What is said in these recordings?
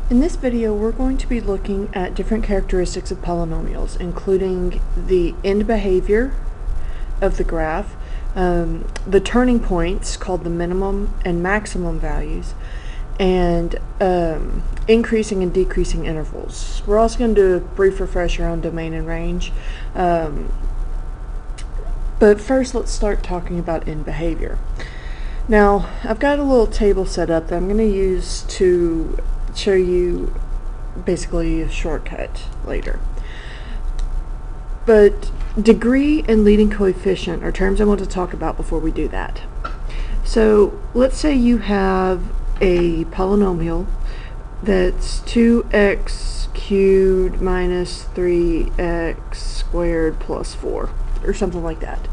In this video, we're going to be looking at different characteristics of polynomials, including the end behavior of the graph, the turning points called the minimum and maximum values, and increasing and decreasing intervals. We're also going to do a brief refresher on domain and range. But first, let's start talking about end behavior. Now, I've got a little table set up that I'm going to use to show you basically a shortcut later. But degree and leading coefficient are terms I want to talk about before we do that. So let's say you have a polynomial that's 2x cubed minus 3x squared plus 4, or something like that.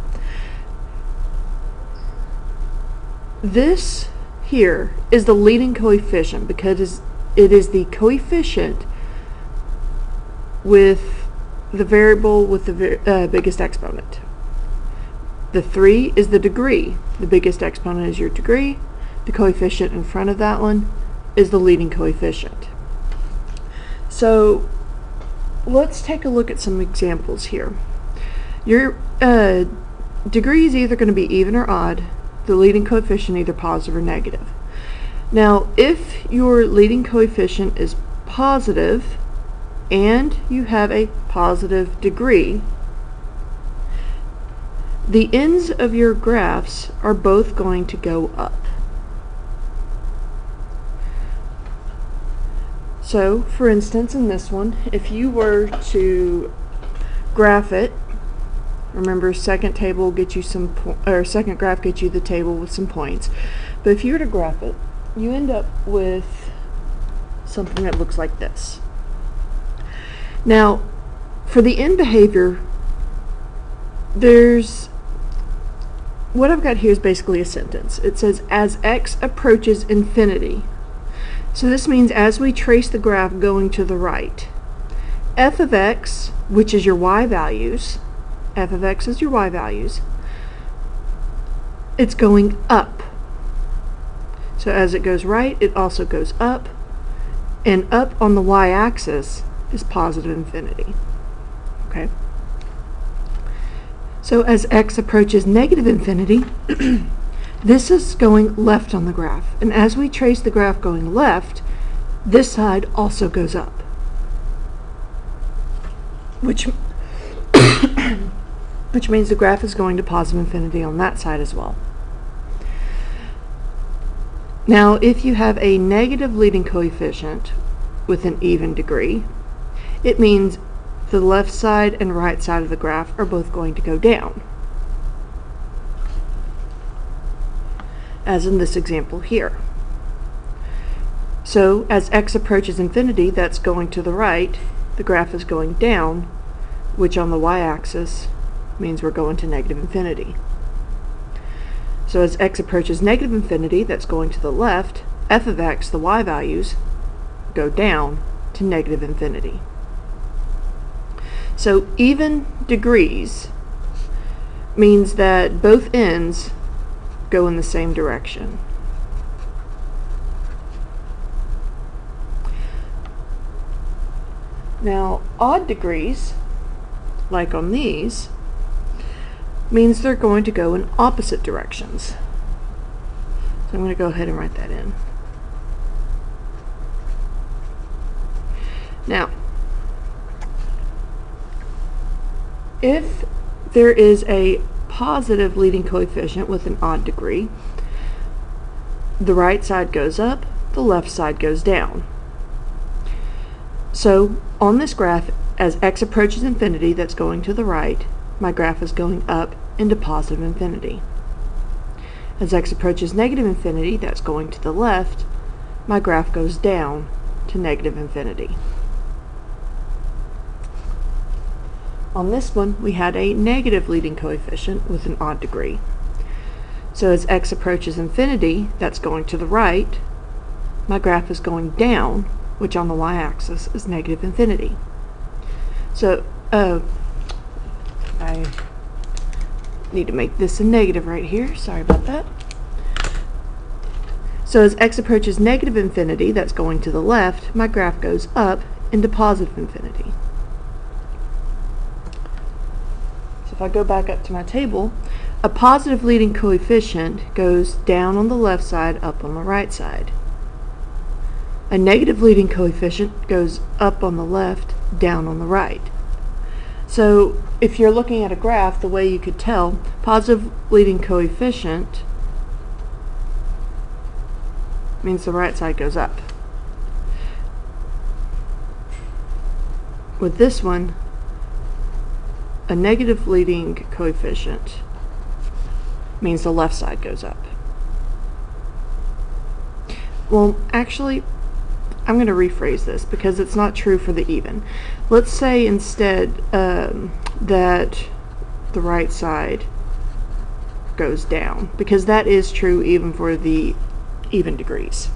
This here is the leading coefficient because it is the coefficient with the variable with the biggest exponent. The 3 is the degree. The biggest exponent is your degree. The coefficient in front of that one is the leading coefficient. So let's take a look at some examples here. Your degree is either going to be even or odd. The leading coefficient either positive or negative. Now, if your leading coefficient is positive and you have a positive degree, the ends of your graphs are both going to go up. So, for instance, in this one, if you were to graph it, remember, second table gets you second graph gets you the table with some points. But if you were to graph it, you end up with something that looks like this. Now, for the end behavior, what I've got here is basically a sentence. It says, as x approaches infinity. So this means as we trace the graph going to the right, f of x, which is your y values, f of x is your y values, it's going up. So as it goes right, it also goes up, and up on the y-axis is positive infinity. Okay? So as x approaches negative infinity, this is going left on the graph. And as we trace the graph going left, this side also goes up, which means the graph is going to positive infinity on that side as well. Now, if you have a negative leading coefficient with an even degree, it means the left side and right side of the graph are both going to go down, as in this example here. So, as x approaches infinity, that's going to the right, the graph is going down, which on the y-axis means we're going to negative infinity. So as x approaches negative infinity, that's going to the left, f of x, the y values, go down to negative infinity. So even degrees means that both ends go in the same direction. Now, odd degrees, like on these, means they're going to go in opposite directions. So I'm going to go ahead and write that in. Now, if there is a positive leading coefficient with an odd degree, the right side goes up, the left side goes down. So on this graph, as x approaches infinity, that's going to the right, my graph is going up into positive infinity. As x approaches negative infinity, that's going to the left, my graph goes down to negative infinity. On this one, we had a negative leading coefficient with an odd degree. So as x approaches infinity, that's going to the right, my graph is going down, which on the y-axis is negative infinity. So, I need to make this a negative right here. Sorry about that. So as x approaches negative infinity, that's going to the left, my graph goes up into positive infinity. So if I go back up to my table, a positive leading coefficient goes down on the left side, up on the right side. A negative leading coefficient goes up on the left, down on the right. So if you're looking at a graph, the way you could tell, positive leading coefficient means the right side goes up. With this one, a negative leading coefficient means the left side goes up. Well, actually, I'm going to rephrase this because it's not true for the even. Let's say instead that the right side goes down, because that is true even for the even degrees.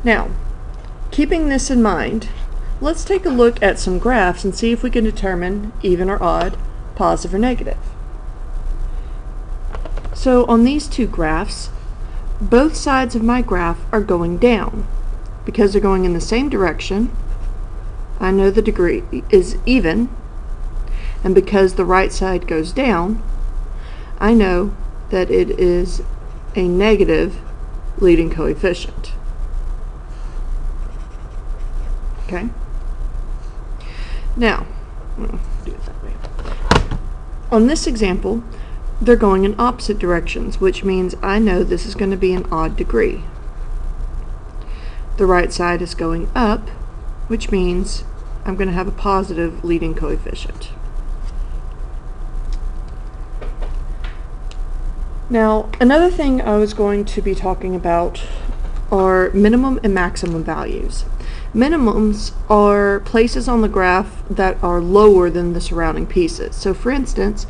Now, keeping this in mind, let's take a look at some graphs and see if we can determine even or odd, positive or negative. So on these two graphs, both sides of my graph are going down. Because they're going in the same direction, I know the degree is even, and because the right side goes down, I know that it is a negative leading coefficient. Okay? Now, I'll do it that way. On this example, they're going in opposite directions, which means I know this is going to be an odd degree. The right side is going up, which means I'm going to have a positive leading coefficient. Now, another thing I was going to be talking about are minimum and maximum values. Minimums are places on the graph that are lower than the surrounding pieces. So for instance,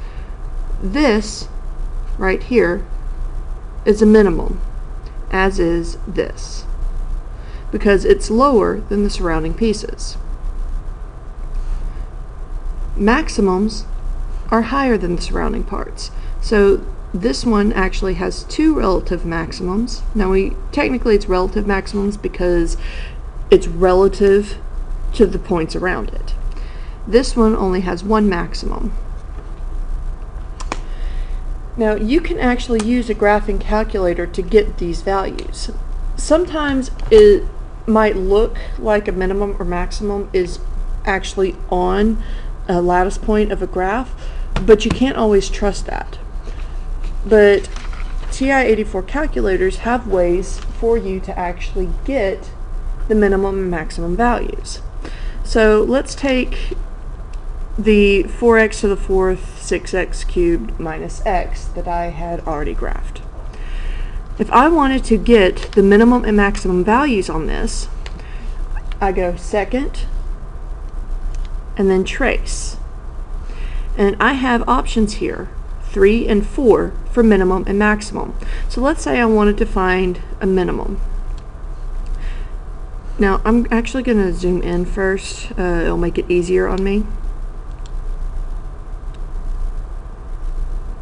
this right here is a minimum, as is this, because it's lower than the surrounding pieces. Maximums are higher than the surrounding parts. So this one actually has two relative maximums. Now technically it's relative maximums because it's relative to the points around it. This one only has one maximum. Now you can actually use a graphing calculator to get these values. Sometimes it might look like a minimum or maximum is actually on a lattice point of a graph, but you can't always trust that. But TI-84 calculators have ways for you to actually get the minimum and maximum values. So let's take the 4x to the fourth 6x cubed minus x that I had already graphed. If I wanted to get the minimum and maximum values on this, I go second and then trace. And I have options here, 3 and 4 for minimum and maximum. So let's say I wanted to find a minimum. Now I'm actually going to zoom in first. It'll make it easier on me.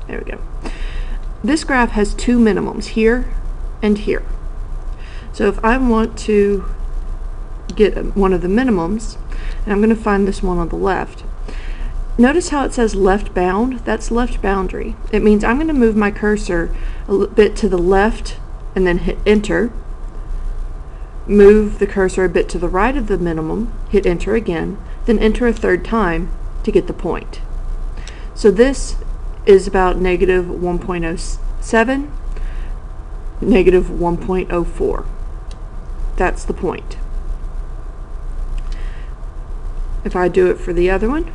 There we go. This graph has two minimums, here and here. So if I want to get one of the minimums, and I'm going to find this one on the left, notice how it says left bound? That's left boundary. It means I'm going to move my cursor a bit to the left and then hit enter. Move the cursor a bit to the right of the minimum, hit enter again, then enter a third time to get the point. So this is about negative 1.07, negative 1.04. That's the point. If I do it for the other one,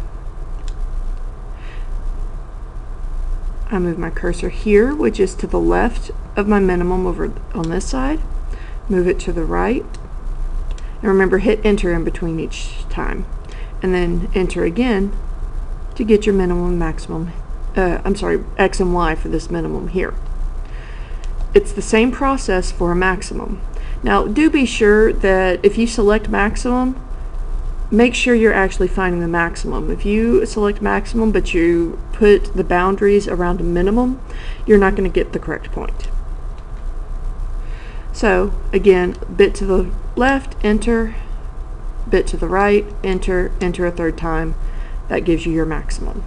I move my cursor here, which is to the left of my minimum over on this side, move it to the right, and remember, hit enter in between each time, and then enter again to get your minimum and maximum, x and y for this minimum here. It's the same process for a maximum. Now do be sure that if you select maximum, make sure you're actually finding the maximum. If you select maximum but you put the boundaries around a minimum, you're not going to get the correct point. So again, bit to the left, enter, bit to the right, enter, enter a third time. That gives you your maximum.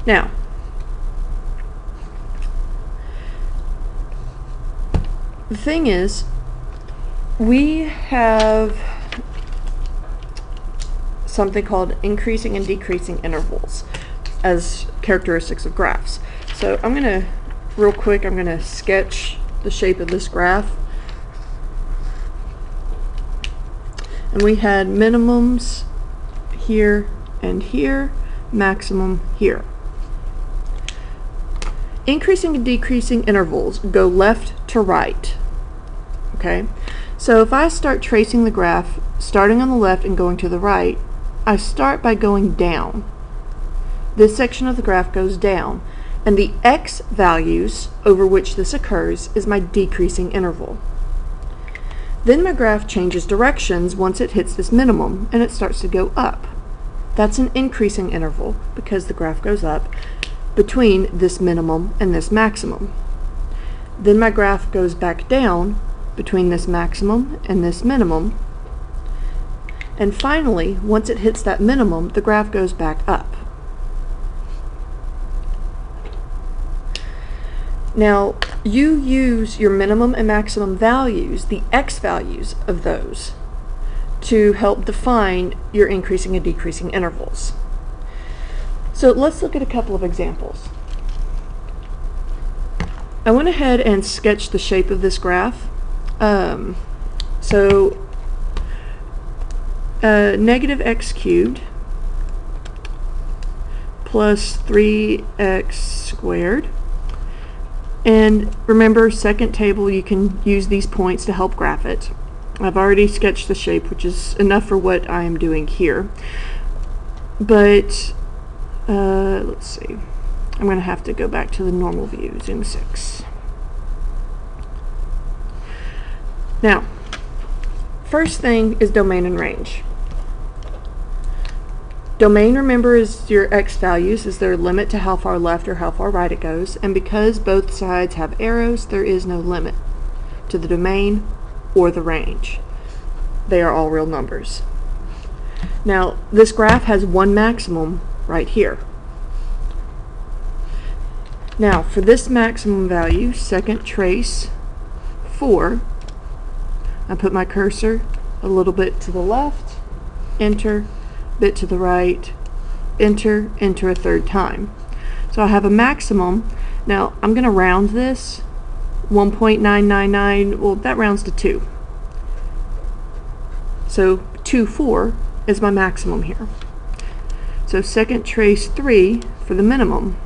Now, the thing is, we have something called increasing and decreasing intervals as characteristics of graphs. So I'm going to, real quick, I'm going to sketch the shape of this graph. And we had minimums here and here, maximum here. Increasing and decreasing intervals go left to right. Okay, so if I start tracing the graph, starting on the left and going to the right, I start by going down. This section of the graph goes down, and the x values over which this occurs is my decreasing interval. Then my graph changes directions once it hits this minimum, and it starts to go up. That's an increasing interval because the graph goes up between this minimum and this maximum. Then my graph goes back down between this maximum and this minimum. And finally, once it hits that minimum, the graph goes back up. Now, you use your minimum and maximum values, the x values of those, to help define your increasing and decreasing intervals. So let's look at a couple of examples. I went ahead and sketched the shape of this graph. Negative x cubed plus 3x squared. And remember, second table, you can use these points to help graph it. I've already sketched the shape, which is enough for what I am doing here. But let's see. I'm going to have to go back to the normal view, zoom 6. Now, first thing is domain and range. Domain, remember, is your x values, is their limit to how far left or how far right it goes, and because both sides have arrows, there is no limit to the domain or the range. They are all real numbers. Now, this graph has one maximum right here. Now, for this maximum value, second trace 4, I put my cursor a little bit to the left, enter, bit to the right, enter, enter a third time. So I have a maximum. Now I'm going to round this 1.999, well, that rounds to 2. So 2, 4 is my maximum here. So second trace 3 for the minimum.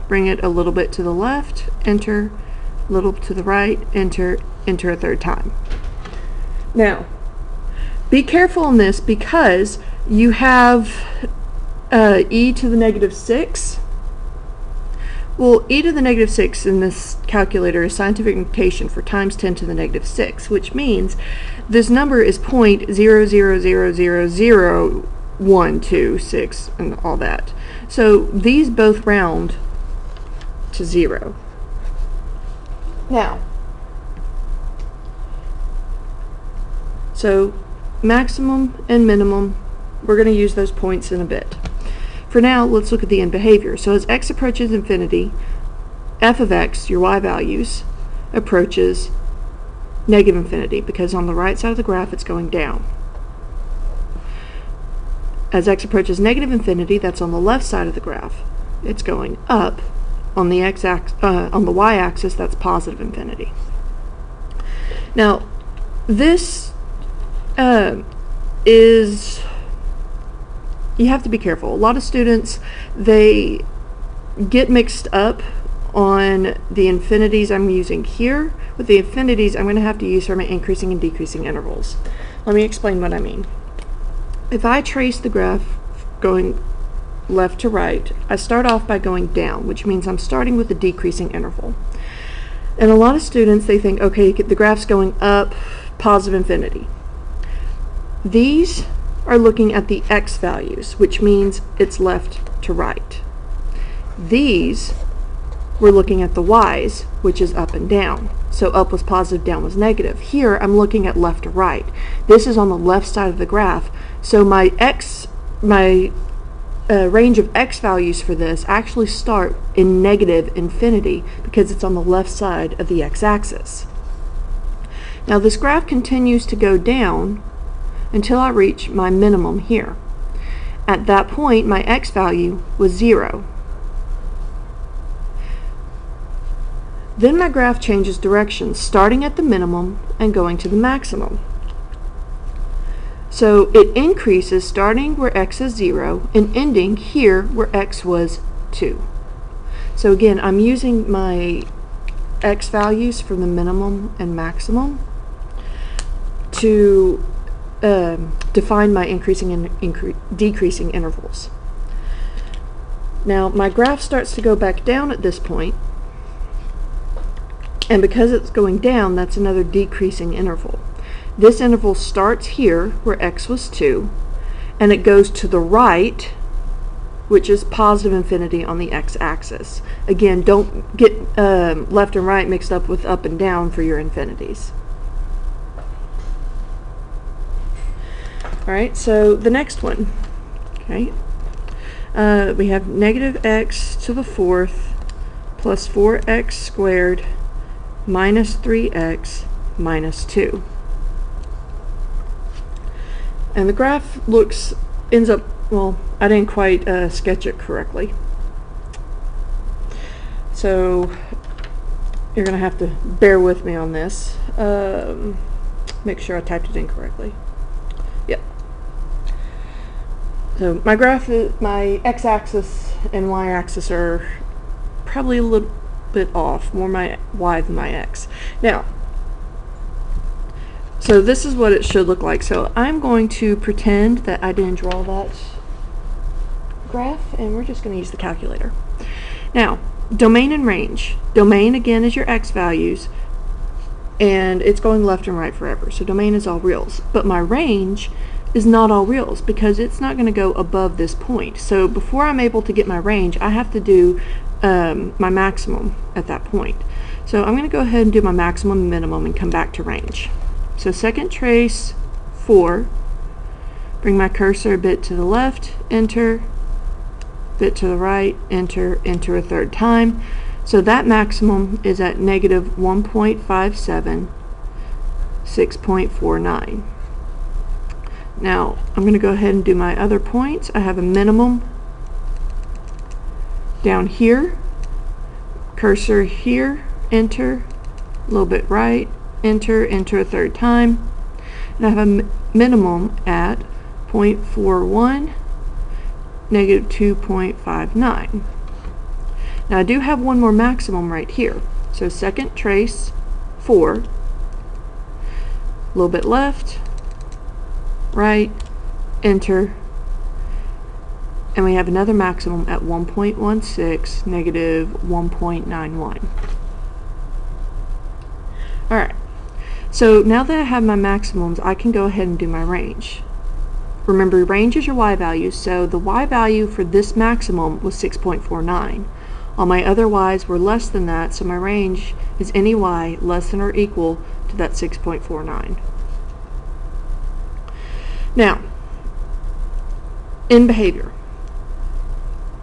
Bring it a little bit to the left, enter, a little to the right, enter, enter a third time. Now, be careful on this because you have e to the negative 6. Well, e to the negative 6 in this calculator is scientific notation for times 10 to the negative 6, which means this number is 0.000000126 and all that. So these both round to 0. Now, so maximum and minimum, we're going to use those points in a bit. For now, let's look at the end behavior. So as x approaches infinity, f of x, your y values, approaches negative infinity, because on the right side of the graph it's going down. As x approaches negative infinity, that's on the left side of the graph, it's going up. On the on the y-axis, that's positive infinity. Now, this is, you have to be careful. A lot of students, they get mixed up on the infinities I'm using here. With the infinities, I'm going to have to use for my increasing and decreasing intervals. Let me explain what I mean. If I trace the graph going left to right, I start off by going down, which means I'm starting with a decreasing interval. And a lot of students, they think, okay, the graph's going up, positive infinity. These are looking at the x values, which means it's left to right. These, we're looking at the y's, which is up and down. So up was positive, down was negative. Here, I'm looking at left to right. This is on the left side of the graph. So my range of x values for this actually start in negative infinity because it's on the left side of the x-axis. Now this graph continues to go down until I reach my minimum here. At that point, my x value was 0. Then my graph changes direction, starting at the minimum and going to the maximum. So it increases starting where x is 0 and ending here where x was 2. So again, I'm using my x values for the minimum and maximum to define my increasing and decreasing intervals. Now my graph starts to go back down at this point, and because it's going down, that's another decreasing interval. This interval starts here where x was 2, and it goes to the right, which is positive infinity on the x-axis. Again, don't get left and right mixed up with up and down for your infinities. Alright, so the next one, okay, we have negative x to the 4th plus 4x squared minus 3x minus 2. And the graph ends up, well, I didn't quite sketch it correctly. So you're going to have to bear with me on this. Make sure I typed it in correctly. Yep. So my graph, my x-axis and y-axis are probably a little bit off, more my y than my x. Now, so this is what it should look like. So I'm going to pretend that I didn't draw that graph, and we're just going to use the calculator. Now, domain and range. Domain, again, is your x values, and it's going left and right forever. So domain is all reals. But my range is not all reals because it's not going to go above this point. So before I'm able to get my range, I have to do my maximum at that point. So I'm going to go ahead and do my maximum and minimum and come back to range. So second trace 4, bring my cursor a bit to the left, enter, bit to the right, enter, enter a third time. So that maximum is at negative 1.57, 6.49. Now I'm going to go ahead and do my other points. I have a minimum down here, cursor here, enter, a little bit right, enter, enter a third time, and I have a minimum at 0.41, negative 2.59. Now I do have one more maximum right here. So second trace 4, a little bit left, right, enter, and we have another maximum at 1.16, negative 1.91. Alright, so now that I have my maximums, I can go ahead and do my range. Remember, range is your y value, so the y value for this maximum was 6.49. All my other y's were less than that, so my range is any y less than or equal to that 6.49. Now, in behavior,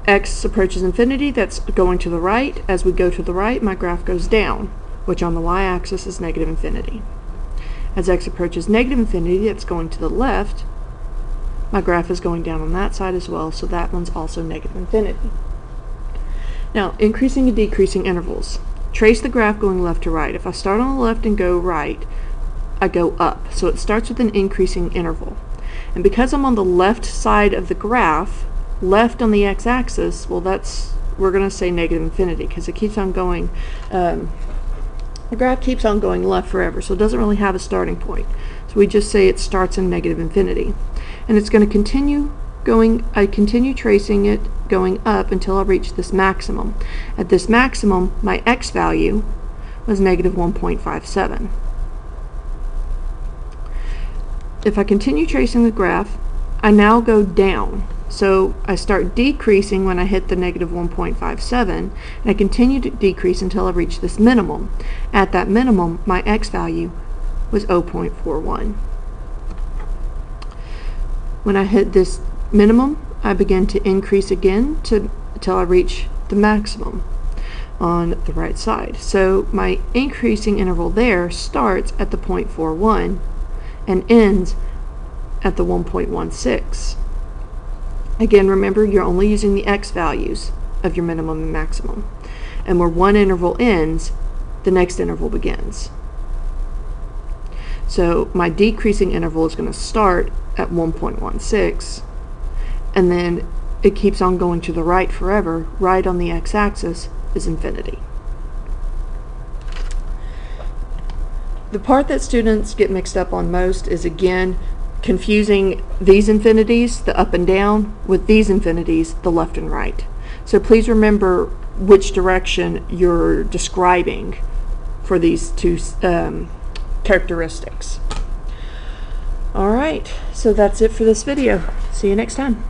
x approaches infinity, that's going to the right. As we go to the right, my graph goes down, which on the y-axis is negative infinity. As x approaches negative infinity, that's going to the left, my graph is going down on that side as well, so that one's also negative infinity. Now, increasing and decreasing intervals. Trace the graph going left to right. If I start on the left and go right, I go up. So it starts with an increasing interval. And because I'm on the left side of the graph, left on the x-axis, well, we're going to say negative infinity because it keeps on going, the graph keeps on going left forever, so it doesn't really have a starting point. So we just say it starts in negative infinity. And it's going to continue going, I continue tracing it going up until I reach this maximum. At this maximum, my x value was negative 1.57. If I continue tracing the graph, I now go down. So I start decreasing when I hit the negative 1.57, and I continue to decrease until I reach this minimum. At that minimum, my x value was 0.41. When I hit this minimum, I begin to increase again until I reach the maximum on the right side. So my increasing interval there starts at the 0.41 and ends at the 1.16. Again, remember, you're only using the x values of your minimum and maximum. And where one interval ends, the next interval begins. So my decreasing interval is going to start at 1.16, and then it keeps on going to the right forever. Right on the x-axis is infinity. The part that students get mixed up on most is, again, confusing these infinities, the up and down, with these infinities, the left and right. So please remember which direction you're describing for these two characteristics. Alright, so that's it for this video. See you next time.